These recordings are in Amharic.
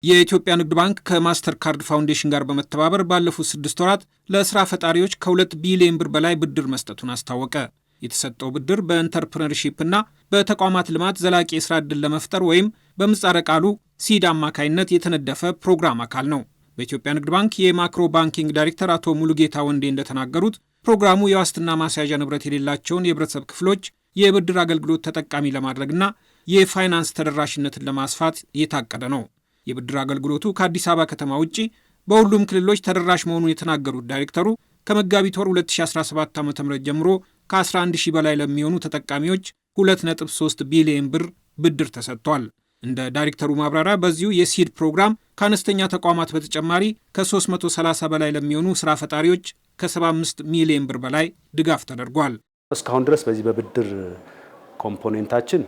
የኢትዮጵያ ንግድ ባንክ ከማስተር ካርድ ፋውንዴሽን ጋር በመተባበር ባለፉት 6 ወራት ለስራ ፈጣሪዎች ከ2 ቢሊዮን ብር በላይ ብድር መስጠቱን አስታወቀ። የተሰጠው ብድር በኢንተርፕረነርሺፕ እና በተቋማት ልማት ዘላቂ የስራ ዕድል ለመፍጠር ወይም በምህጻረ ቃሉ ሲድ አማካይነት የተነደፈ ፕሮግራም አካል ነው። በኢትዮጵያ ንግድ ባንክ የማክሮ ባንኪንግ ዳይሬክተር አቶ ሙሉጌታ ወንዴ እንደተናገሩት ፕሮግራሙ የዋስትና ማስያዣ ንብረት የሌላቸውን የህብረተሰብ ክፍሎች የብድር አገልግሎት ተጠቃሚ ለማድረግና የፋይናንስ ተደራሽነትን ለማስፋት የታቀደ ነው። የብድር አገልግሎቱ ከአዲስ አበባ ከተማ ውጪ በሁሉም ክልሎች ተደራሽ መሆኑን የተናገሩት ዳይሬክተሩ ከመጋቢት ወር 2017 ዓ.ም ጀምሮ ከ11 ሺህ በላይ ለሚሆኑ ተጠቃሚዎች 2.3 ቢሊዮን ብር ብድር ተሰጥቷል። እንደ ዳይሬክተሩ ማብራሪያ በዚሁ የሲድ ፕሮግራም ከአነስተኛ ተቋማት በተጨማሪ ከ330 በላይ ለሚሆኑ ስራ ፈጣሪዎች ከ75 ሚሊዮን ብር በላይ ድጋፍ ተደርጓል። እስካሁን ድረስ በዚህ በብድር ኮምፖኔንታችን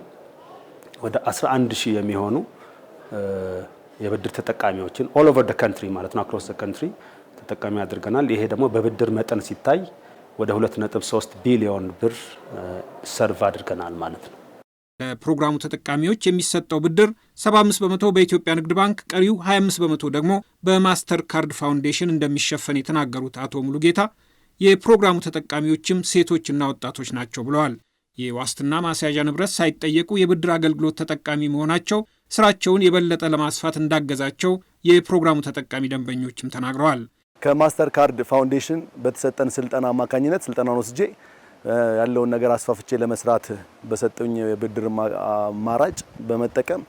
ወደ 11 ሺህ የሚሆኑ የብድር ተጠቃሚዎችን ኦል ኦቨር ደ ካንትሪ ማለት ነው አክሮስ ደ ካንትሪ ተጠቃሚ አድርገናል። ይሄ ደግሞ በብድር መጠን ሲታይ ወደ 2.3 ቢሊዮን ብር ሰርቭ አድርገናል ማለት ነው። ለፕሮግራሙ ተጠቃሚዎች የሚሰጠው ብድር 75 በመቶ በኢትዮጵያ ንግድ ባንክ፣ ቀሪው 25 በመቶ ደግሞ በማስተር ካርድ ፋውንዴሽን እንደሚሸፈን የተናገሩት አቶ ሙሉጌታ የፕሮግራሙ ተጠቃሚዎችም ሴቶችና ወጣቶች ናቸው ብለዋል። የዋስትና ማስያዣ ንብረት ሳይጠየቁ የብድር አገልግሎት ተጠቃሚ መሆናቸው ስራቸውን የበለጠ ለማስፋት እንዳገዛቸው የፕሮግራሙ ተጠቃሚ ደንበኞችም ተናግረዋል። ከማስተር ካርድ ፋውንዴሽን በተሰጠን ስልጠና አማካኝነት ስልጠናውን ወስጄ ያለውን ነገር አስፋፍቼ ለመስራት በሰጠኝ የብድር አማራጭ በመጠቀም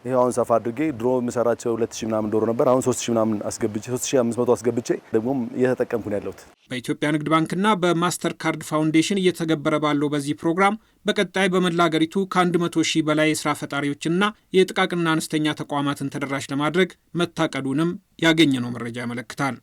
ይሄው አሁን ሰፋ አድርጌ ድሮ የምሰራቸው 2000 ምናምን ዶሮ ነበር። አሁን 3000 ምናምን አስገብቼ 3500 አስገብቼ ደግሞ እየተጠቀምኩ ነው ያለሁት። በኢትዮጵያ ንግድ ባንክና በማስተር ካርድ ፋውንዴሽን እየተገበረ ባለው በዚህ ፕሮግራም በቀጣይ በመላ ሀገሪቱ ከ100 ሺህ በላይ የስራ ፈጣሪዎችና የጥቃቅንና አነስተኛ ተቋማትን ተደራሽ ለማድረግ መታቀዱንም ያገኘነው መረጃ ያመለክታል።